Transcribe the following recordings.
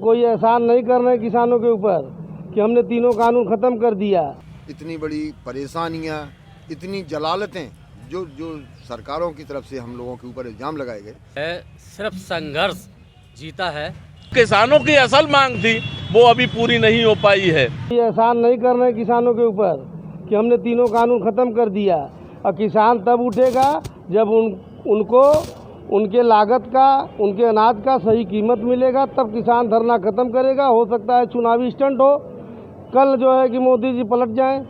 कोई एहसान नहीं कर रहे किसानों के ऊपर कि हमने तीनों कानून खत्म कर दिया। इतनी बड़ी परेशानियां, इतनी जलालतें जो सरकारों की तरफ से हम लोगों के ऊपर इल्जाम लगाए गए। सिर्फ संघर्ष जीता है। किसानों की असल मांग थी वो अभी पूरी नहीं हो पाई है। ये एहसान नहीं कर रहे किसानों के ऊपर कि हमने तीनों कानून खत्म कर दिया। और किसान तब उठेगा जब उनको उनके लागत का, उनके अनाज का सही कीमत मिलेगा, तब किसान धरना खत्म करेगा। हो सकता है चुनावी स्टंट हो, कल जो है कि मोदी जी पलट जाएं,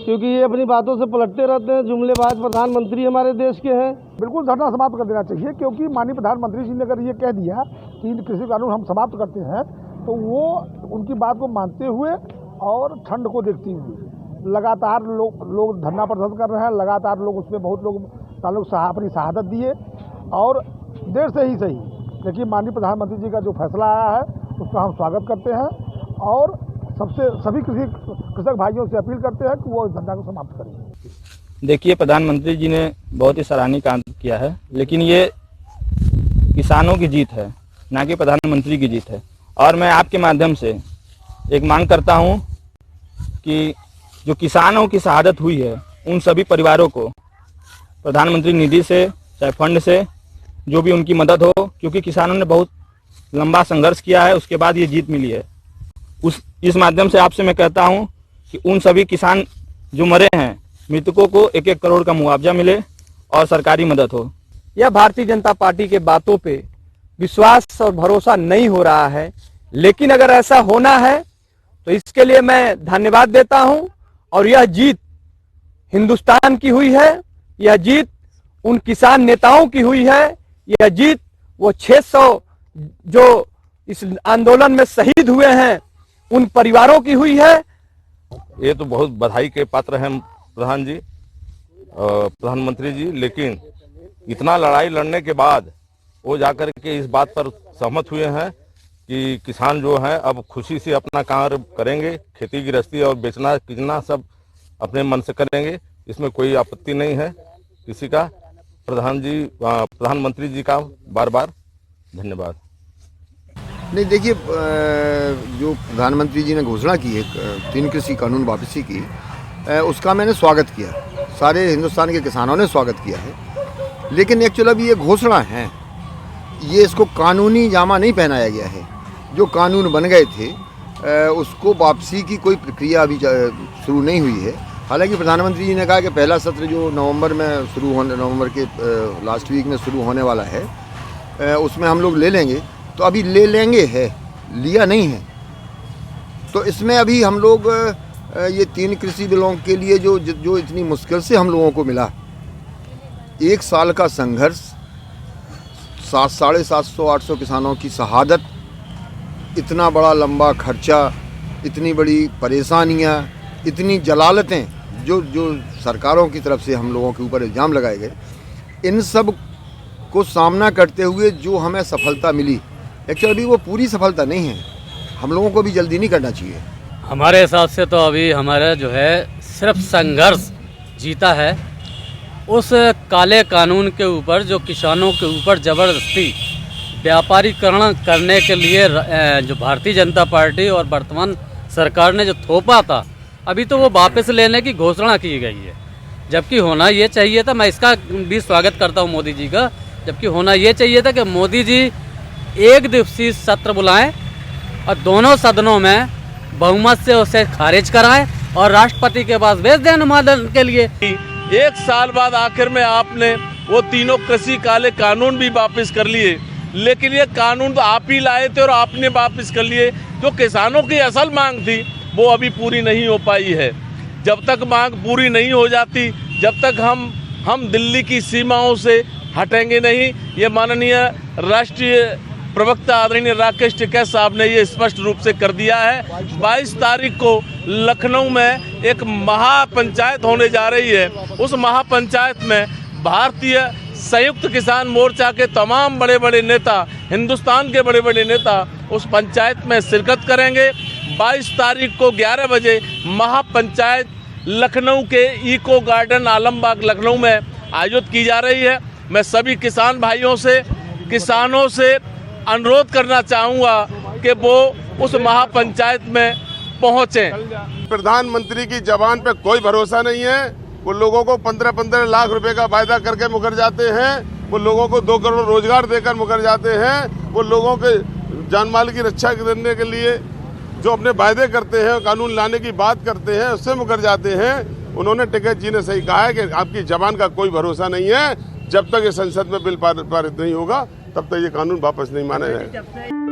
क्योंकि ये अपनी बातों से पलटते रहते हैं। जुमलेबाज प्रधानमंत्री हमारे देश के हैं। बिल्कुल धरना समाप्त कर देना चाहिए, क्योंकि माननीय प्रधानमंत्री जी ने अगर ये कह दिया कि कृषि कानून हम समाप्त करते हैं, तो वो उनकी बात को मानते हुए और ठंड को देखते हुए लगातार लोग धरना प्रदर्शन कर रहे हैं। लगातार लोग उसमें बहुत लोग अपनी शहादत दिए, और देर से ही सही, लेकिन माननीय प्रधानमंत्री जी का जो फैसला आया है उसका हम स्वागत करते हैं, और सभी कृषक भाइयों से अपील करते हैं कि वो इस धरना को समाप्त करें। देखिए, प्रधानमंत्री जी ने बहुत ही सराहनीय काम किया है, लेकिन ये किसानों की जीत है, ना कि प्रधानमंत्री की जीत है। और मैं आपके माध्यम से एक मांग करता हूं कि जो किसानों की शहादत हुई है, उन सभी परिवारों को प्रधानमंत्री निधि से, चाहे फंड से, जो भी उनकी मदद हो, क्योंकि किसानों ने बहुत लंबा संघर्ष किया है, उसके बाद ये जीत मिली है। इस माध्यम से आपसे मैं कहता हूं कि उन सभी किसान जो मरे हैं, मृतकों को 1-1 करोड़ का मुआवजा मिले और सरकारी मदद हो। यह भारतीय जनता पार्टी के बातों पे विश्वास और भरोसा नहीं हो रहा है, लेकिन अगर ऐसा होना है तो इसके लिए मैं धन्यवाद देता हूं। और यह जीत हिंदुस्तान की हुई है, यह जीत उन किसान नेताओं की हुई है, यह जीत वो 600 जो इस आंदोलन में शहीद हुए हैं उन परिवारों की हुई है। ये तो बहुत बधाई के पात्र हैं प्रधानमंत्री जी, लेकिन इतना लड़ाई लड़ने के बाद वो जाकर के इस बात पर सहमत हुए हैं कि किसान जो है अब खुशी से अपना कार्य करेंगे, खेती गृहस्थी और बेचना कितना सब अपने मन से करेंगे। इसमें कोई आपत्ति नहीं है किसी का। प्रधानमंत्री जी का बार बार धन्यवाद। नहीं, देखिए, जो प्रधानमंत्री जी ने घोषणा की है 3 कृषि कानून वापसी की, उसका मैंने स्वागत किया, सारे हिंदुस्तान के किसानों ने स्वागत किया है। लेकिन एक्चुअली अभी ये घोषणा है, ये इसको कानूनी जामा नहीं पहनाया गया है। जो कानून बन गए थे उसको वापसी की कोई प्रक्रिया अभी शुरू नहीं हुई है। हालांकि प्रधानमंत्री जी ने कहा कि पहला सत्र जो नवंबर के लास्ट वीक में शुरू होने वाला है, उसमें हम लोग ले लेंगे। तो अभी ले लेंगे है, लिया नहीं है। तो इसमें अभी हम लोग ये 3 कृषि बिलों के लिए जो इतनी मुश्किल से हम लोगों को मिला, 1 साल का संघर्ष, 750-800 किसानों की शहादत, इतना बड़ा लंबा खर्चा, इतनी बड़ी परेशानियां, इतनी जलालतें जो सरकारों की तरफ से हम लोगों के ऊपर इल्ज़ाम लगाए गए, इन सब को सामना करते हुए जो हमें सफलता मिली, एक्चुअली वो पूरी सफलता नहीं है। हम लोगों को भी जल्दी नहीं करना चाहिए। हमारे हिसाब से तो अभी हमारा जो है सिर्फ संघर्ष जीता है। उस काले कानून के ऊपर जो किसानों के ऊपर ज़बरदस्ती व्यापारीकरण करने के लिए जो भारतीय जनता पार्टी और वर्तमान सरकार ने जो थोपा था, अभी तो वो वापस लेने की घोषणा की गई है। जबकि होना ये चाहिए था, मैं इसका भी स्वागत करता हूँ मोदी जी का, जबकि होना ये चाहिए था कि मोदी जी 1 दिवसीय सत्र बुलाएं और दोनों सदनों में बहुमत से उसे खारिज कराएं और राष्ट्रपति के पास भेज दें अनुमोदन के लिए। 1 साल बाद आखिर में आपने वो तीनों कृषि काले कानून भी वापस कर लिए, लेकिन ये कानून तो आप ही लाए थे और आपने वापस कर लिए। जो किसानों की असल मांग थी वो अभी पूरी नहीं हो पाई है। जब तक मांग पूरी नहीं हो जाती, जब तक हम दिल्ली की सीमाओं से हटेंगे नहीं। ये माननीय राष्ट्रीय प्रवक्ता आदरणीय राकेश टिकैत साहब ने ये स्पष्ट रूप से कर दिया है। 22 तारीख को लखनऊ में एक महापंचायत होने जा रही है। उस महापंचायत में भारतीय संयुक्त किसान मोर्चा के तमाम बड़े बड़े नेता, हिंदुस्तान के बड़े बड़े नेता उस पंचायत में शिरकत करेंगे। 22 तारीख को 11 बजे महापंचायत लखनऊ के इको गार्डन आलमबाग लखनऊ में आयोजित की जा रही है। मैं सभी किसान भाइयों से, किसानों से अनुरोध करना चाहूँगा कि वो उस महापंचायत में पहुंचे। प्रधानमंत्री की जबान पे कोई भरोसा नहीं है। वो लोगों को 15-15 लाख रुपए का वायदा करके मुकर जाते हैं, वो लोगों को 2 करोड़ रोजगार देकर मुकर जाते हैं, वो लोगों के जान माल की रक्षा करने के लिए जो अपने वायदे करते हैं, कानून लाने की बात करते हैं, उससे मुकर जाते हैं। उन्होंने टिकैत जी ने सही कहा है कि आपकी जबान का कोई भरोसा नहीं है। जब तक ये संसद में बिल पारित नहीं होगा तब तक ये कानून वापस नहीं माना जाएगा।